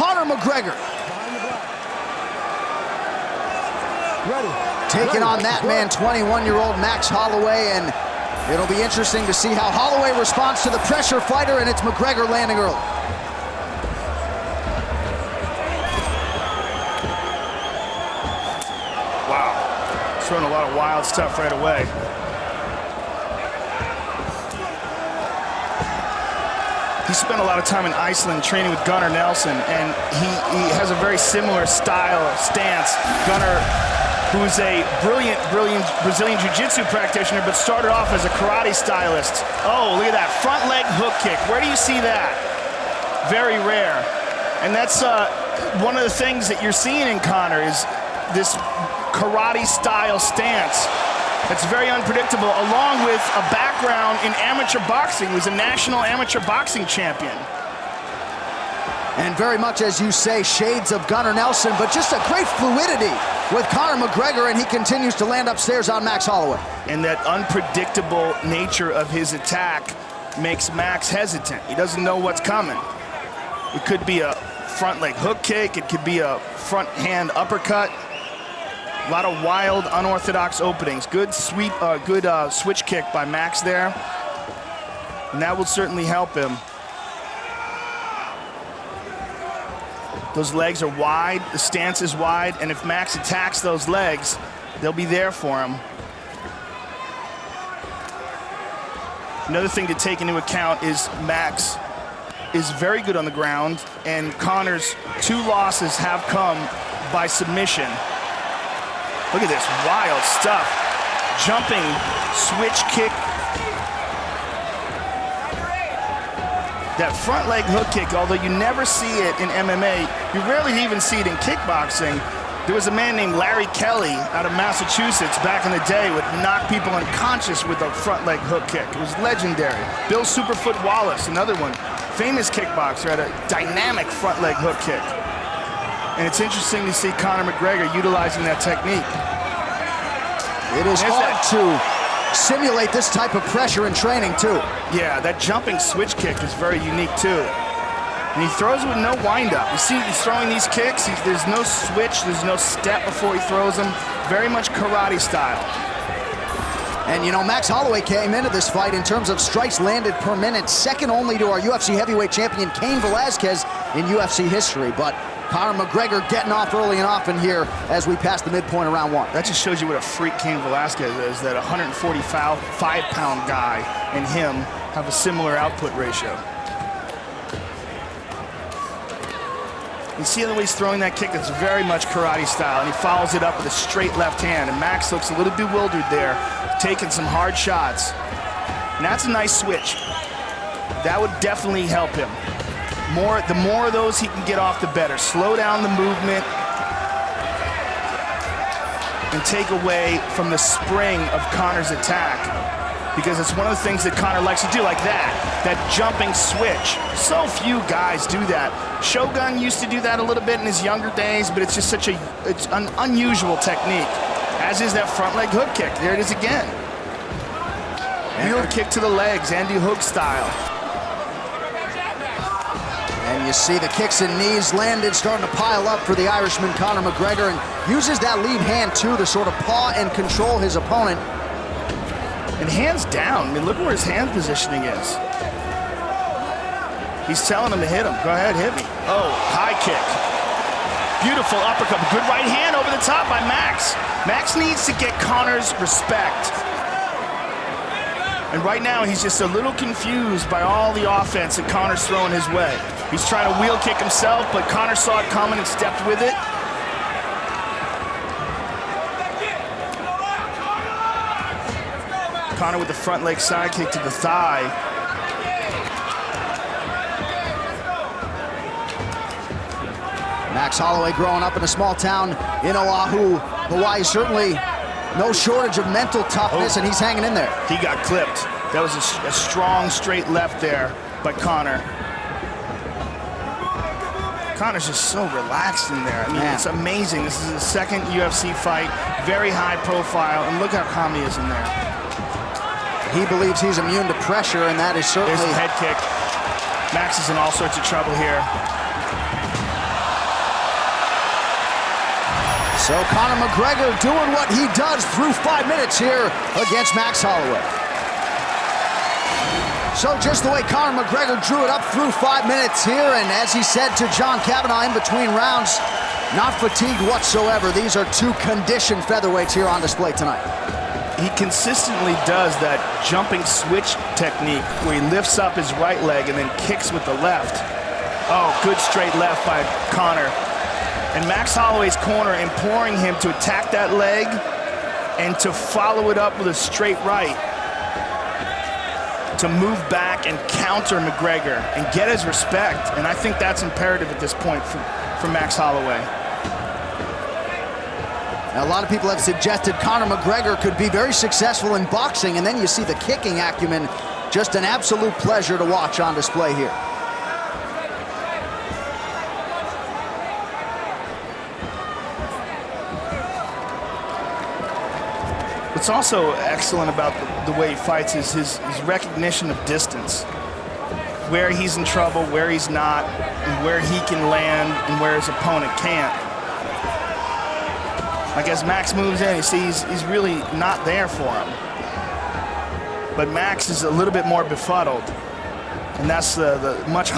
Conor McGregor. Taking on that man, 21-year-old Max Holloway, and it'll be interesting to see how Holloway responds to the pressure fighter, and it's McGregor landing early. Wow, throwing a lot of wild stuff right away. He spent a lot of time in Iceland training with Gunnar Nelson, and he has a very similar stance. Gunnar, who's a brilliant Brazilian Jiu-Jitsu practitioner, but started off as a karate stylist. Oh, look at that, front leg hook kick. Where do you see that? Very rare. And that's one of the things that you're seeing in Conor is this karate style stance. That's very unpredictable, along with a background in amateur boxing. He was a national amateur boxing champion. And very much, as you say, shades of Gunnar Nelson, but just a great fluidity with Conor McGregor, and he continues to land upstairs on Max Holloway. And that unpredictable nature of his attack makes Max hesitant. He doesn't know what's coming. It could be a front leg hook kick. It could be a front hand uppercut. A lot of wild, unorthodox openings. Good sweep, good switch kick by Max there. And that will certainly help him. Those legs are wide, the stance is wide, and if Max attacks those legs, they'll be there for him. Another thing to take into account is Max is very good on the ground, and Conor's 2 losses have come by submission. Look at this wild stuff. Jumping switch kick. That front leg hook kick, although you never see it in MMA, you rarely even see it in kickboxing. There was a man named Larry Kelly out of Massachusetts back in the day would knock people unconscious with a front leg hook kick. It was legendary. Bill Superfoot Wallace, another one, famous kickboxer, had a dynamic front leg hook kick. And it's interesting to see Conor McGregor utilizing that technique. It is hard to simulate this type of pressure in training, too. Yeah, that jumping switch kick is very unique, too. And he throws with no wind-up. You see, he's throwing these kicks. There's no switch. There's no step before he throws them. Very much karate style. And, you know, Max Holloway came into this fight in terms of strikes landed per minute, second only to our UFC heavyweight champion, Cain Velasquez, in UFC history. But Conor McGregor getting off early and often here as we pass the midpoint of round 1. That just shows you what a freak Cain Velasquez is, that 145-pound guy and him have a similar output ratio. You see the way he's throwing that kick, it's very much karate style, and he follows it up with a straight left hand, and Max looks a little bewildered there, taking some hard shots. And that's a nice switch. That would definitely help him. The more of those he can get off, the better. Slow down the movement and take away from the spring of Conor's attack, because it's one of the things that Conor likes to do, like that jumping switch. So few guys do that. Shogun used to do that a little bit in his younger days, but it's just it's an unusual technique, as is that front leg hook kick. There it is again. Wheel kick to the legs, Andy Hook style. And you see the kicks and knees landed, starting to pile up for the Irishman, Conor McGregor, and uses that lead hand, too, to sort of paw and control his opponent. And hands down. I mean, look where his hand positioning is. He's telling him to hit him. Go ahead, hit me. Oh, high kick. Beautiful uppercut. Good right hand over the top by Max. Max needs to get Conor's respect. And right now, he's just a little confused by all the offense that Conor's throwing his way. He's trying to wheel kick himself, but Conor saw it coming and stepped with it. Conor with the front leg side kick to the thigh. Max Holloway growing up in a small town in Oahu, Hawaii, certainly no shortage of mental toughness, and he's hanging in there. He got clipped. That was a strong straight left there by Conor. Conor's just so relaxed in there. I mean, it's amazing. This is his second UFC fight, very high profile, and look how calm he is in there. He believes he's immune to pressure, and that is certainly... There's a head kick. Max is in all sorts of trouble here. So Conor McGregor doing what he does through 5 minutes here against Max Holloway. So just the way Conor McGregor drew it up through 5 minutes here, and as he said to John Kavanagh in between rounds, not fatigued whatsoever. These are two conditioned featherweights here on display tonight. He consistently does that jumping switch technique where he lifts up his right leg and then kicks with the left. Oh, good straight left by Conor. And Max Holloway's corner imploring him to attack that leg and to follow it up with a straight right, to move back and counter McGregor and get his respect. And I think that's imperative at this point for Max Holloway. Now, a lot of people have suggested Conor McGregor could be very successful in boxing, and then you see the kicking acumen. Just an absolute pleasure to watch on display here. What's also excellent about the way he fights is his recognition of distance. Where he's in trouble, where he's not, and where he can land and where his opponent can't. Like as Max moves in, you see he's really not there for him. But Max is a little bit more befuddled. And that's the much